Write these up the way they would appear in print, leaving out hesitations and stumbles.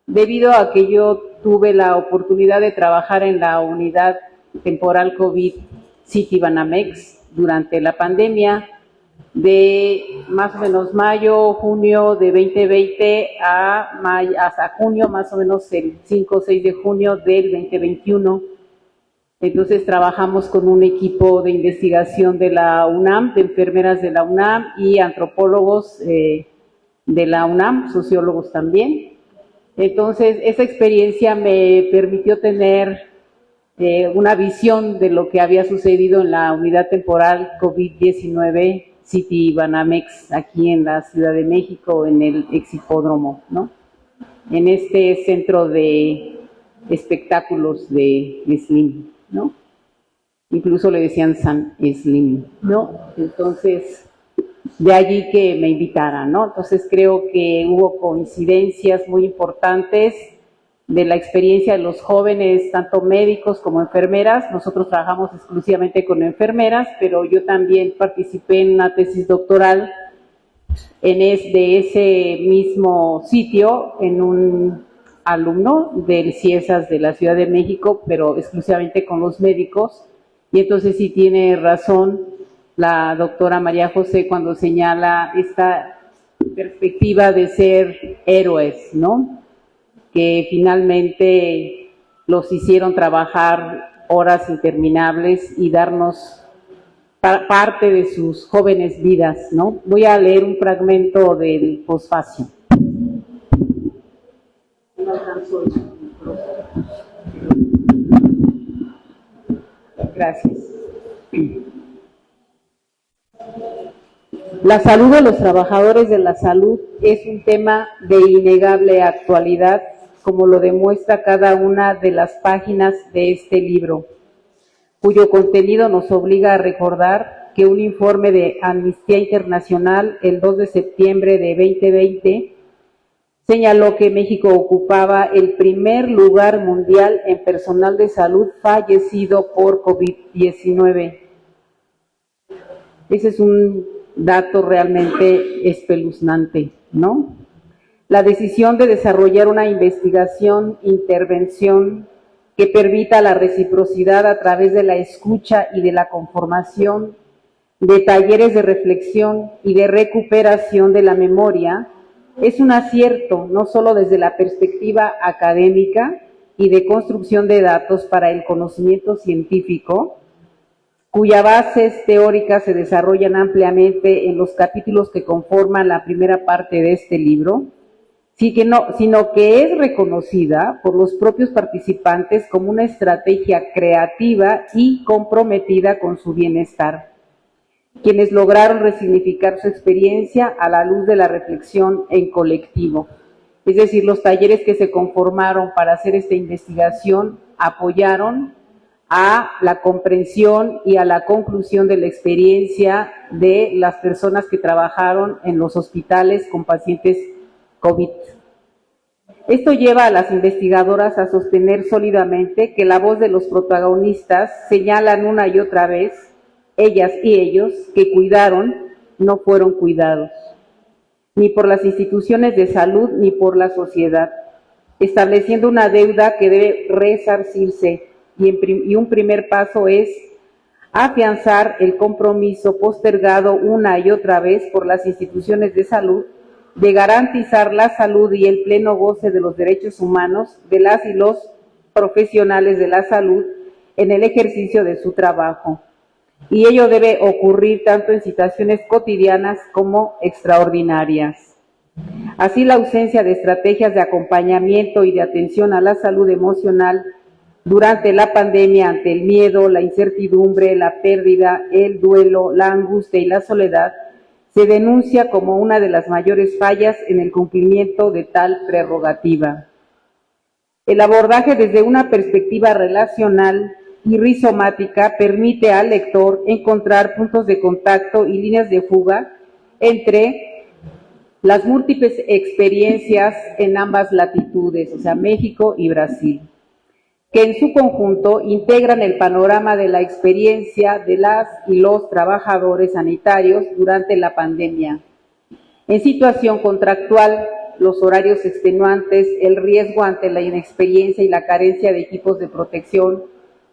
debido a que yo tuve la oportunidad de trabajar en la unidad temporal COVID Citibanamex durante la pandemia, de más o menos mayo, junio de 2020 hasta junio, más o menos el 5 o 6 de junio del 2021. Entonces trabajamos con un equipo de investigación de la UNAM, de enfermeras de la UNAM y antropólogos de la UNAM, sociólogos también. Entonces esa experiencia me permitió tener una visión de lo que había sucedido en la unidad temporal COVID-19 Citibanamex aquí en la Ciudad de México, en el Exhipódromo, ¿no? En este centro de espectáculos de Slim, ¿no? Incluso le decían San Slim, ¿no? Entonces, de allí que me invitaran, ¿no? Entonces creo que hubo coincidencias muy importantes de la experiencia de los jóvenes, tanto médicos como enfermeras. Nosotros trabajamos exclusivamente con enfermeras, pero yo también participé en una tesis doctoral de ese mismo sitio, en un alumno del CIESAS de la Ciudad de México, pero exclusivamente con los médicos. Y entonces sí tiene razón la doctora María José cuando señala esta perspectiva de ser héroes, ¿no? Que finalmente los hicieron trabajar horas interminables y darnos parte de sus jóvenes vidas, ¿no? Voy a leer un fragmento del posfacio. Gracias. La salud de los trabajadores de la salud es un tema de innegable actualidad, como lo demuestra cada una de las páginas de este libro, cuyo contenido nos obliga a recordar que un informe de Amnistía Internacional el 2 de septiembre de 2020 señaló que México ocupaba el primer lugar mundial en personal de salud fallecido por COVID-19. Ese es un dato realmente espeluznante, ¿no? La decisión de desarrollar una investigación, intervención que permita la reciprocidad a través de la escucha y de la conformación de talleres de reflexión y de recuperación de la memoria es un acierto, no solo desde la perspectiva académica y de construcción de datos para el conocimiento científico, cuyas bases teóricas se desarrollan ampliamente en los capítulos que conforman la primera parte de este libro, sino que es reconocida por los propios participantes como una estrategia creativa y comprometida con su bienestar, quienes lograron resignificar su experiencia a la luz de la reflexión en colectivo. Es decir, los talleres que se conformaron para hacer esta investigación apoyaron a la comprensión y a la conclusión de la experiencia de las personas que trabajaron en los hospitales con pacientes COVID. Esto lleva a las investigadoras a sostener sólidamente que la voz de los protagonistas señalan una y otra vez, ellas y ellos, que cuidaron, no fueron cuidados, ni por las instituciones de salud ni por la sociedad, estableciendo una deuda que debe resarcirse, y un primer paso es afianzar el compromiso postergado una y otra vez por las instituciones de salud de garantizar la salud y el pleno goce de los derechos humanos de las y los profesionales de la salud en el ejercicio de su trabajo. Y ello debe ocurrir tanto en situaciones cotidianas como extraordinarias. Así, la ausencia de estrategias de acompañamiento y de atención a la salud emocional durante la pandemia ante el miedo, la incertidumbre, la pérdida, el duelo, la angustia y la soledad se denuncia como una de las mayores fallas en el cumplimiento de tal prerrogativa. El abordaje desde una perspectiva relacional y rizomática permite al lector encontrar puntos de contacto y líneas de fuga entre las múltiples experiencias en ambas latitudes, o sea, México y Brasil, que en su conjunto integran el panorama de la experiencia de las y los trabajadores sanitarios durante la pandemia, en situación contractual los horarios extenuantes, el riesgo ante la inexperiencia y la carencia de equipos de protección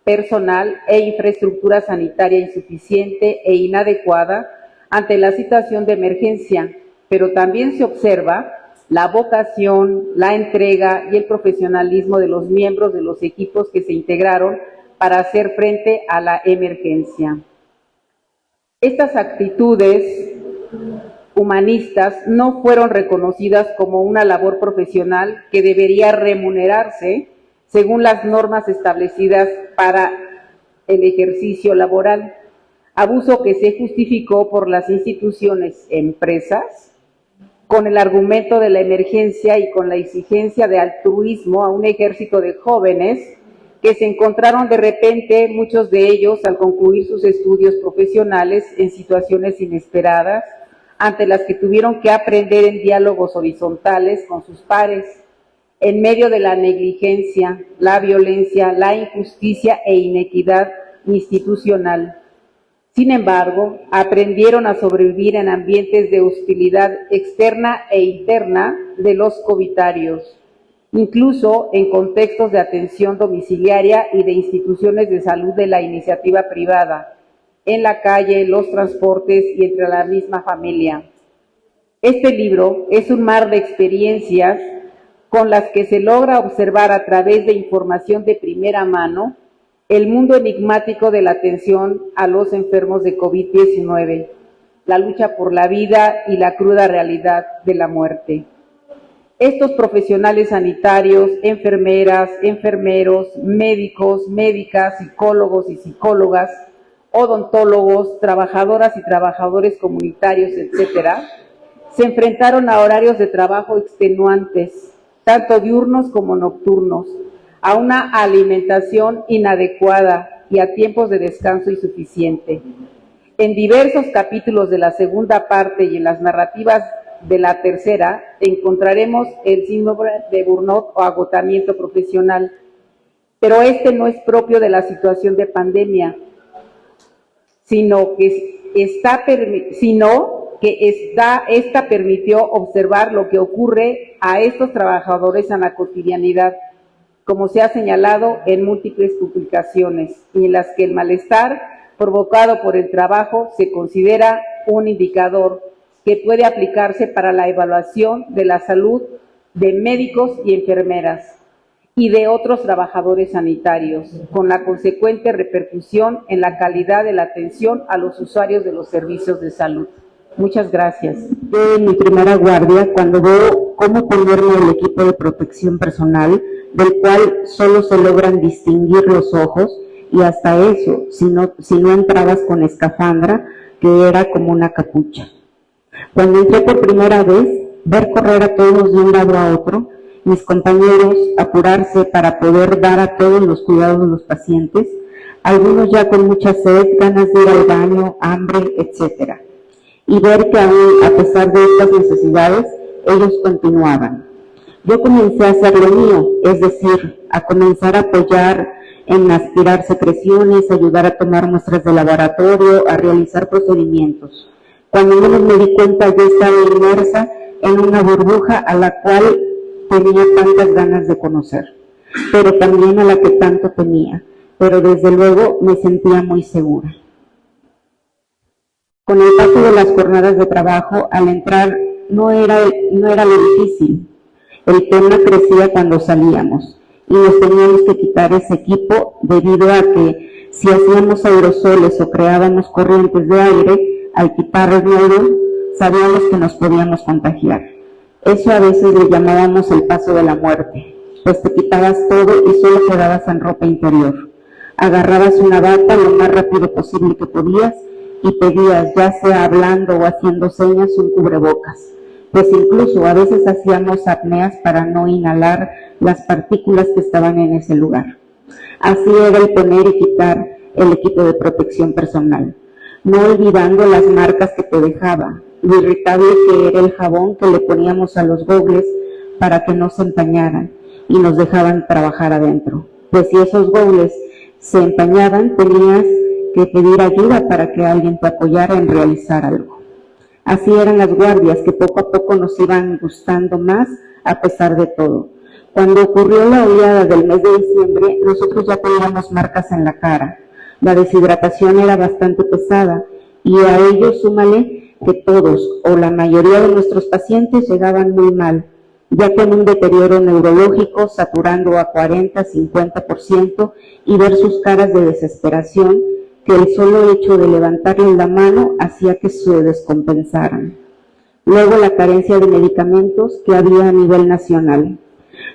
personal e infraestructura sanitaria insuficiente e inadecuada ante la situación de emergencia, pero también se observa la vocación, la entrega y el profesionalismo de los miembros de los equipos que se integraron para hacer frente a la emergencia. Estas actitudes humanistas no fueron reconocidas como una labor profesional que debería remunerarse según las normas establecidas para el ejercicio laboral, abuso que se justificó por las instituciones empresas con el argumento de la emergencia y con la exigencia de altruismo a un ejército de jóvenes que se encontraron de repente, muchos de ellos, al concluir sus estudios profesionales, en situaciones inesperadas, ante las que tuvieron que aprender en diálogos horizontales con sus pares, en medio de la negligencia, la violencia, la injusticia e inequidad institucional. Sin embargo, aprendieron a sobrevivir en ambientes de hostilidad externa e interna de los comunitarios, incluso en contextos de atención domiciliaria y de instituciones de salud de la iniciativa privada, en la calle, los transportes y entre la misma familia. Este libro es un mar de experiencias con las que se logra observar a través de información de primera mano el mundo enigmático de la atención a los enfermos de COVID-19, la lucha por la vida y la cruda realidad de la muerte. Estos profesionales sanitarios, enfermeras, enfermeros, médicos, médicas, psicólogos y psicólogas, odontólogos, trabajadoras y trabajadores comunitarios, etcétera, se enfrentaron a horarios de trabajo extenuantes, tanto diurnos como nocturnos, a una alimentación inadecuada y a tiempos de descanso insuficiente. En diversos capítulos de la segunda parte y en las narrativas de la tercera encontraremos el síndrome de burnout o agotamiento profesional, pero este no es propio de la situación de pandemia, sino que esta permitió observar lo que ocurre a estos trabajadores en la cotidianidad, como se ha señalado en múltiples publicaciones, y en las que el malestar provocado por el trabajo se considera un indicador que puede aplicarse para la evaluación de la salud de médicos y enfermeras y de otros trabajadores sanitarios, con la consecuente repercusión en la calidad de la atención a los usuarios de los servicios de salud. Muchas gracias. Yo en mi primera guardia, cuando veo cómo ponerme el equipo de protección personal, del cual solo se logran distinguir los ojos, y hasta eso, si no entrabas con escafandra, que era como una capucha. Cuando entré por primera vez, ver correr a todos de un lado a otro, mis compañeros apurarse para poder dar a todos los cuidados de los pacientes, algunos ya con mucha sed, ganas de ir al baño, hambre, etcétera. Y ver que aún, a pesar de estas necesidades, ellos continuaban. Yo comencé a hacer lo mío, es decir, a comenzar a apoyar en aspirar secreciones, ayudar a tomar muestras de laboratorio, a realizar procedimientos. Cuando menos me di cuenta, yo estaba inmersa en una burbuja a la cual tenía tantas ganas de conocer, pero también a la que tanto temía, pero desde luego me sentía muy segura. Con el paso de las jornadas de trabajo, al entrar no era lo difícil. El tema crecía cuando salíamos y nos teníamos que quitar ese equipo debido a que si hacíamos aerosoles o creábamos corrientes de aire, al quitar el miedo, sabíamos que nos podíamos contagiar. Eso a veces le llamábamos el paso de la muerte, pues te quitabas todo y solo quedabas en ropa interior. Agarrabas una bata lo más rápido posible que podías y pedías, ya sea hablando o haciendo señas, un cubrebocas. Pues incluso a veces hacíamos apneas para no inhalar las partículas que estaban en ese lugar. Así era el poner y quitar el equipo de protección personal, no olvidando las marcas que te dejaba, lo irritable que era el jabón que le poníamos a los gogles para que no se empañaran y nos dejaban trabajar adentro. Pues si esos gogles se empañaban, tenías que pedir ayuda para que alguien te apoyara en realizar algo. Así eran las guardias que poco a poco nos iban gustando más a pesar de todo. Cuando ocurrió la oleada del mes de diciembre, nosotros ya teníamos marcas en la cara. La deshidratación era bastante pesada y a ello súmale que todos o la mayoría de nuestros pacientes llegaban muy mal, ya con un deterioro neurológico saturando a 40-50% y ver sus caras de desesperación que el solo hecho de levantarles la mano hacía que se descompensaran. Luego la carencia de medicamentos que había a nivel nacional.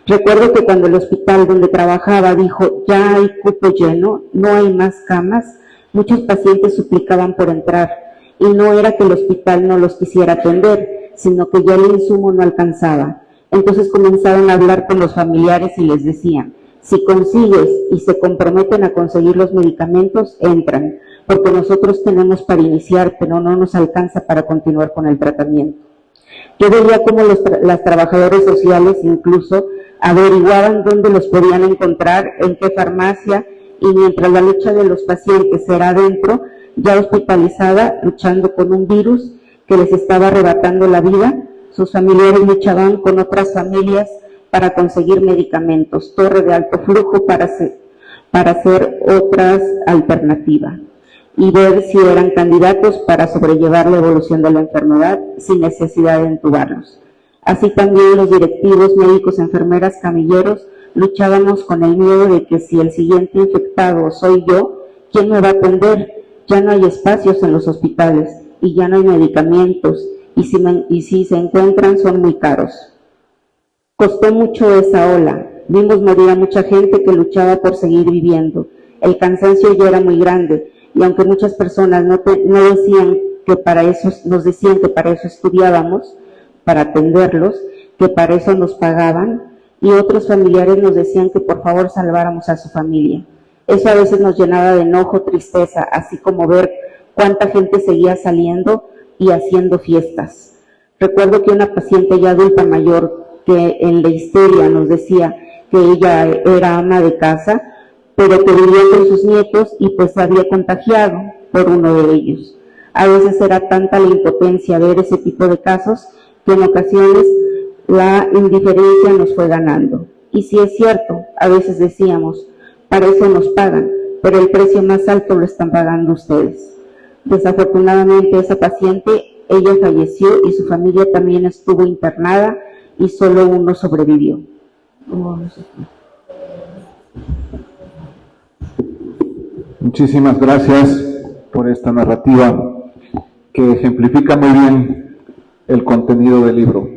Recuerdo que cuando el hospital donde trabajaba dijo ya hay cupo lleno, no hay más camas, muchos pacientes suplicaban por entrar y no era que el hospital no los quisiera atender, sino que ya el insumo no alcanzaba. Entonces comenzaron a hablar con los familiares y les decían, si consigues y se comprometen a conseguir los medicamentos, entran, porque nosotros tenemos para iniciar, pero no nos alcanza para continuar con el tratamiento. Yo veía cómo las trabajadoras sociales incluso averiguaban dónde los podían encontrar, en qué farmacia, y mientras la lucha de los pacientes era adentro, ya hospitalizada, luchando con un virus que les estaba arrebatando la vida, sus familiares luchaban con otras familias para conseguir medicamentos, torre de alto flujo para hacer otras alternativas y ver si eran candidatos para sobrellevar la evolución de la enfermedad sin necesidad de entubarlos. Así también los directivos, médicos, enfermeras, camilleros, luchábamos con el miedo de que si el siguiente infectado soy yo, ¿quién me va a atender? Ya no hay espacios en los hospitales y ya no hay medicamentos y si se encuentran son muy caros. Costó mucho esa ola, vimos morir a mucha gente que luchaba por seguir viviendo. El cansancio ya era muy grande y aunque muchas personas no decían que para eso, nos decían que para eso estudiábamos, para atenderlos, que para eso nos pagaban, y otros familiares nos decían que por favor salváramos a su familia. Eso a veces nos llenaba de enojo, tristeza, así como ver cuánta gente seguía saliendo y haciendo fiestas. Recuerdo que una paciente ya adulta mayor que en la histeria nos decía que ella era ama de casa, pero que vivía con sus nietos y pues se había contagiado por uno de ellos. A veces era tanta la impotencia ver ese tipo de casos que en ocasiones la indiferencia nos fue ganando. Y sí es cierto, a veces decíamos, para eso nos pagan, pero el precio más alto lo están pagando ustedes. Desafortunadamente esa paciente, ella falleció y su familia también estuvo internada y solo uno sobrevivió. Muchísimas gracias por esta narrativa que ejemplifica muy bien el contenido del libro.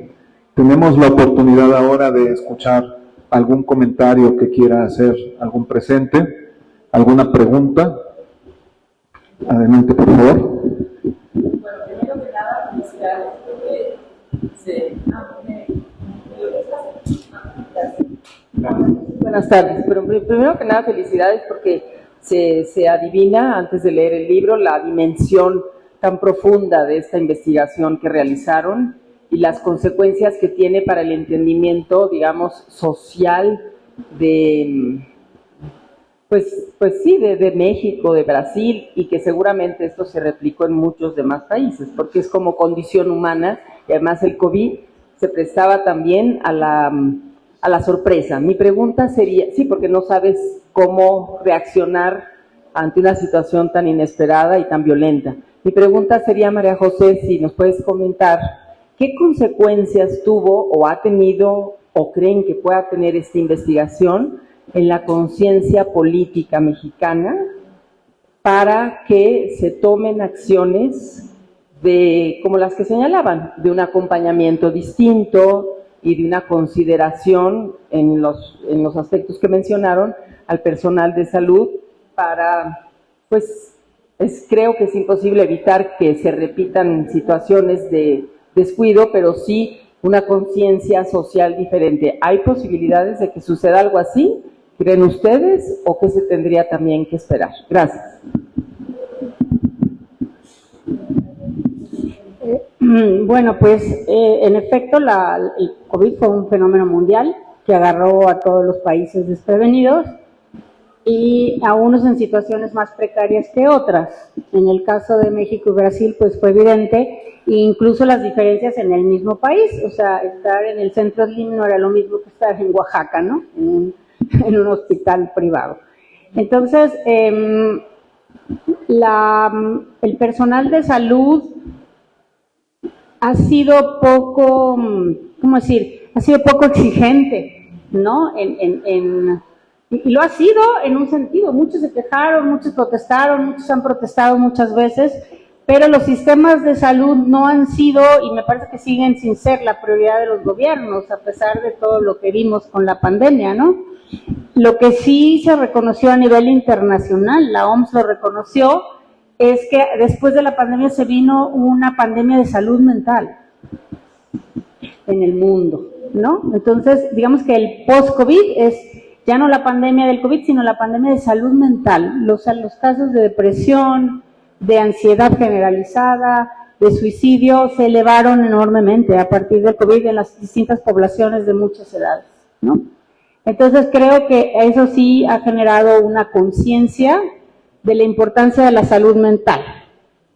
Tenemos la oportunidad ahora de escuchar algún comentario que quiera hacer algún presente, alguna pregunta. Adelante, por favor. Bueno, primero que nada, felicidades porque Buenas tardes, pero primero que nada felicidades porque se adivina antes de leer el libro la dimensión tan profunda de esta investigación que realizaron y las consecuencias que tiene para el entendimiento, digamos, social de, pues sí, de México, de Brasil, y que seguramente esto se replicó en muchos demás países, porque es como condición humana, y además el COVID se prestaba también a la sorpresa. Mi pregunta sería, sí, porque no sabes cómo reaccionar ante una situación tan inesperada y tan violenta. Mi pregunta sería, María José, si nos puedes comentar qué consecuencias tuvo o ha tenido o creen que pueda tener esta investigación en la conciencia política mexicana para que se tomen acciones como las que señalaban, de un acompañamiento distinto y de una consideración en los aspectos que mencionaron al personal de salud para, pues, creo que es imposible evitar que se repitan situaciones de descuido, pero sí una conciencia social diferente. ¿Hay posibilidades de que suceda algo así? ¿Creen ustedes o qué se tendría también que esperar? Gracias. Bueno, pues en efecto el COVID fue un fenómeno mundial que agarró a todos los países desprevenidos y a unos en situaciones más precarias que otras. En el caso de México y Brasil, pues fue evidente, e incluso las diferencias en el mismo país, o sea, estar en el centro Slim no era lo mismo que estar en Oaxaca, ¿no? En un hospital privado. Entonces, el personal de salud ha sido poco, ¿cómo decir? Ha sido poco exigente, ¿no? Y lo ha sido en un sentido. Muchos se quejaron, muchos protestaron, muchos han protestado muchas veces, pero los sistemas de salud no han sido, y me parece que siguen sin ser la prioridad de los gobiernos, a pesar de todo lo que vimos con la pandemia, ¿no? Lo que sí se reconoció a nivel internacional, la OMS lo reconoció, es que después de la pandemia se vino una pandemia de salud mental en el mundo, ¿no? Entonces, digamos que el post-COVID es ya no la pandemia del COVID, sino la pandemia de salud mental. Los casos de depresión, de ansiedad generalizada, de suicidio, se elevaron enormemente a partir del COVID en las distintas poblaciones de muchas edades, ¿no? Entonces, creo que eso sí ha generado una conciencia de la importancia de la salud mental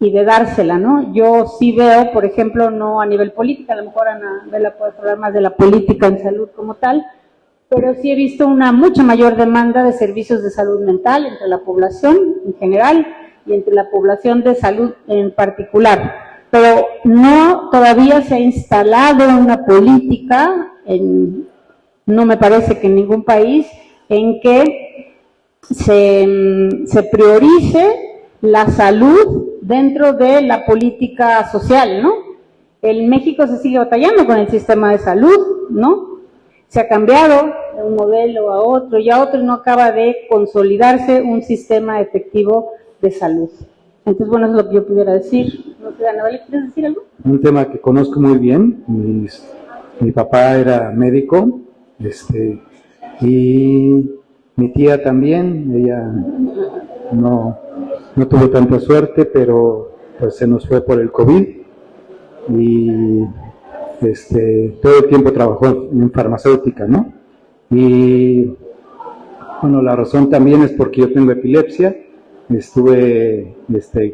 y de dársela, ¿no? Yo sí veo, por ejemplo, no a nivel política, a lo mejor Anabela puede hablar más de la política en salud como tal, pero sí he visto una mucha mayor demanda de servicios de salud mental entre la población en general y entre la población de salud en particular. Pero no todavía se ha instalado una política, no me parece que en ningún país, en que se priorice la salud dentro de la política social, ¿no? En México se sigue batallando con el sistema de salud, ¿no? Se ha cambiado de un modelo a otro y a otro, y no acaba de consolidarse un sistema efectivo de salud. Entonces, bueno, eso es lo que yo pudiera decir. No sé, Anabel, ¿quieres decir algo? Un tema que conozco muy bien. Mi papá era médico, y mi tía también. Ella no tuvo tanta suerte, pero pues se nos fue por el COVID y todo el tiempo trabajó en farmacéutica, ¿no? Y bueno, la razón también es porque yo tengo epilepsia. Estuve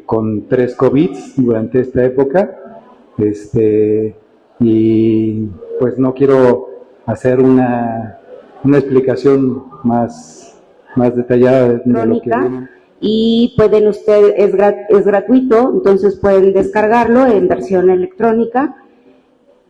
con 3 COVIDs durante esta época, y pues no quiero hacer una explicación más detallada de lo que viene. Y pueden ustedes, es gratuito, entonces pueden descargarlo en versión electrónica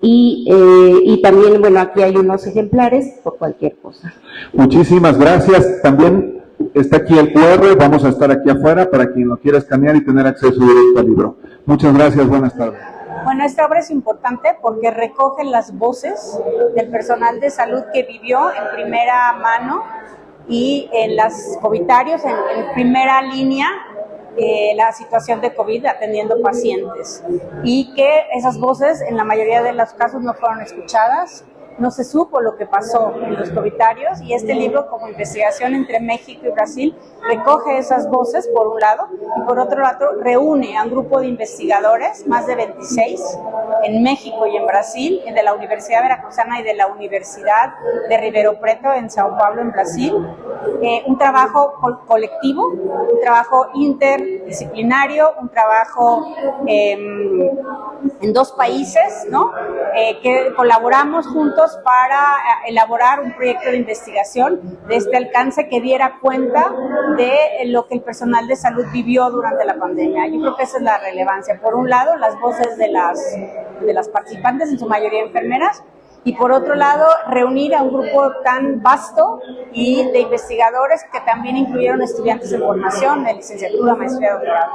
y también, bueno, aquí hay unos ejemplares por cualquier cosa. Muchísimas gracias. También está aquí el QR, vamos a estar aquí afuera para quien lo quiera escanear y tener acceso directo al libro. Muchas gracias, buenas tardes. Bueno, esta obra es importante porque recoge las voces del personal de salud que vivió en primera mano y en los covidarios, en primera línea, la situación de COVID atendiendo pacientes, y que esas voces en la mayoría de los casos no fueron escuchadas, no se supo lo que pasó en los covidarios, y este libro, como investigación entre México y Brasil, recoge esas voces por un lado, y por otro lado reúne a un grupo de investigadores, más de 26, en México y en Brasil, de la Universidad Veracruzana y de la Universidad de Ribeirão Preto en Sao Paulo, en Brasil, un trabajo colectivo, un trabajo interdisciplinario, un trabajo en 2 países, ¿no? Que colaboramos juntos para elaborar un proyecto de investigación de este alcance que diera cuenta de lo que el personal de salud vivió durante la pandemia. Yo creo que esa es la relevancia. Por un lado, las voces de las participantes, en su mayoría enfermeras, y por otro lado, reunir a un grupo tan vasto y de investigadores que también incluyeron estudiantes de formación, de licenciatura, maestría, doctorado.